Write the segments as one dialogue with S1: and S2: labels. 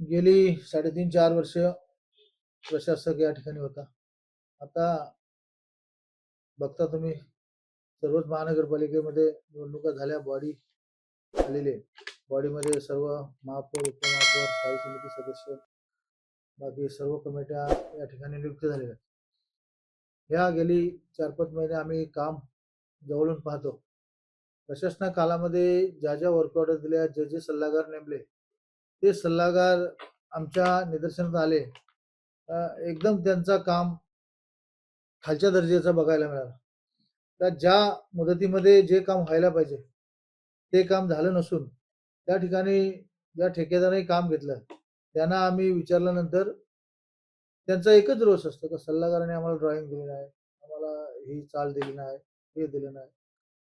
S1: गेली 3.5-4 वर्ष प्रशासक या ठिकाणी होता. आता बघता तुम्ही सर्वच महानगरपालिकेमध्ये निवडणुका झाल्या, बॉडी आलेले, बॉडीमध्ये सर्व महापौर, उपमहापौर, स्थायी समिती सदस्य, बाकी सर्व कमिट्या या ठिकाणी नियुक्त झालेल्या आहेत. ह्या गेली 4-5 महिने आम्ही काम जवळून पाहतो. प्रशासना कालामध्ये ज्या ज्या वर्क ऑर्डर दिल्या, जे जे सल्लागार नेमले, ते सल्लागार आमच्या निदर्शनात आले. एकदम त्यांचा काम खालच्या दर्जाचा बघायला मिळाला. तर ज्या मुदतीमध्ये जे काम व्हायला पाहिजे ते काम झालं नसून त्या ठिकाणी ज्या ठेकेदाराने काम घेतलं त्यांना आम्ही विचारल्यानंतर त्यांचा एकच रोष असतो की सल्लागाराने आम्हाला ड्रॉइंग दिली नाही, आम्हाला ही चाल दिली नाही, हे दिलं नाही,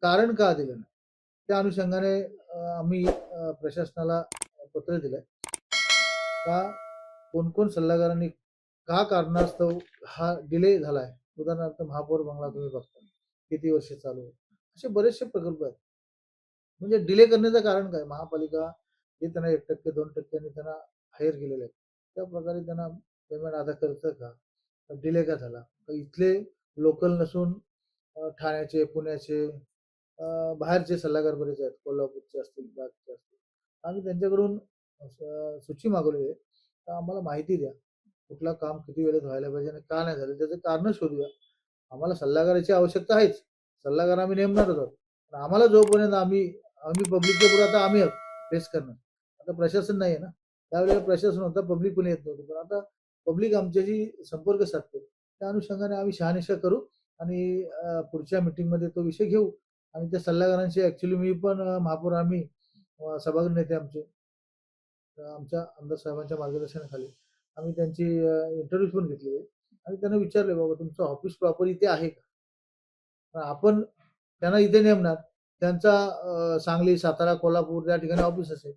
S1: कारण का दिलं नाही. त्या अनुषंगाने आम्ही प्रशासनाला पत्र दिलंय का कोण सल्लागारांनी का कारणास्तव हा डिले झालाय. उदाहरणार्थ महापौर बंगला तुम्ही बघता किती वर्ष चालू आहे, असे बरेचसे प्रकल्प आहेत. म्हणजे डिले करण्याचं कारण काय. महापालिका हे त्यांना 1% 2% त्यांना हायर केलेले आहेत, त्या प्रकारे त्यांना पेमेंट अदा करतं का, डिले का झाला. इथले लोकल नसून ठाण्याचे, पुण्याचे, बाहेरचे सल्लागार बरेच आहेत, कोल्हापूरचे असतील, बाकीचे असतील. आम्ही त्यांच्याकडून सूची मागवली आहे, तर आम्हाला माहिती द्या कुठलं काम किती वेळेत व्हायला पाहिजे आणि का नाही झालं, त्याचं कारण शोधूया. आम्हाला सल्लागाराची आवश्यकता आहेच, सल्लागार आम्ही नेमणारच आहोत. पण आम्हाला जोपर्यंत आम्ही पब्लिकच्या पुढे आता आम्ही फेस करणार, आता प्रशासन नाही आहे ना. त्यावेळेला प्रशासन होता, पब्लिक पण येत नव्हतं, पण आता पब्लिक आमच्याशी संपर्क साधते. त्या अनुषंगाने आम्ही शहानिशा करू आणि पुढच्या मीटिंगमध्ये तो विषय घेऊ. आणि त्या सल्लागारांशी ऍक्च्युली मी पण महापौर आम्ही सभागृह नेते आमचे आमच्या आमदार साहेबांच्या मार्गदर्शनाखाली आम्ही त्यांची इंटरव्ह्यू पण घेतली आणि त्यांना विचारले, बाबा तुमचं ऑफिस प्रॉपर इथे आहे का. आपण त्यांना इथे नेमणार, त्यांचा सांगली, सातारा, कोल्हापूर या ठिकाणी ऑफिस असेल,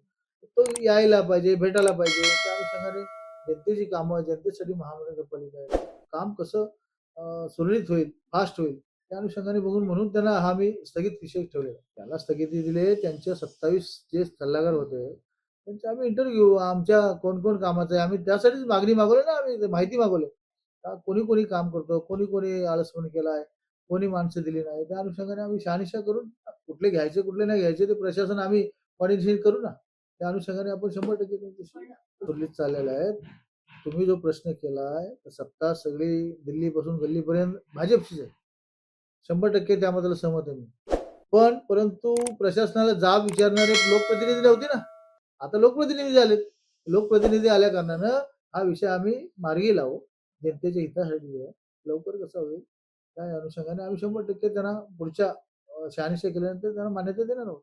S1: तो यायला पाहिजे, भेटायला पाहिजे. त्या अनुषंगाने जनतेची कामं, जनतेसाठी महानगरपालिका आहे, काम कसं सुरळीत होईल, फास्ट होईल, त्या अनुषंगाने बघून म्हणून त्यांना हा मी स्थगित विषय ठेवलेला. त्याला स्थगिती दिले. त्यांच्या 27 जे सल्लागार होते त्यांचे आम्ही इंटरव्ह्यू घेऊ. आमच्या कोण कामाचं आहे, आम्ही त्यासाठीच मागणी मागवली ना, आम्ही माहिती मागवली. कोणी काम करतो, कोणी आळसपणी केलाय, कोणी माणसं दिली नाही. त्या अनुषंगाने आम्ही शहानिशा करून कुठले घ्यायचे कुठले नाही घ्यायचे ते प्रशासन आम्ही कॉर्डिनेशन करू ना. त्या अनुषंगाने आपण 100% त्यांच्याशी सुरळीत चाललेला आहे. तुम्ही जो प्रश्न केलाय, सत्ता सगळी दिल्लीपासून गल्लीपर्यंत भाजपचीच आहे, 100% त्याबद्दल सहमत आहे मी. परंतु प्रशासनाला जाब विचारणारे लोकप्रतिनिधी नव्हते ना, आता लोकप्रतिनिधी झालेत. लोकप्रतिनिधी आल्या कारणानं हा विषय आम्ही मार्गी लावू, जनतेच्या हितासाठी लवकर कसं होईल त्या अनुषंगाने आम्ही 100% त्यांना पुढच्या शहानिशा केल्यानंतर त्यांना मान्यता देणार आहोत.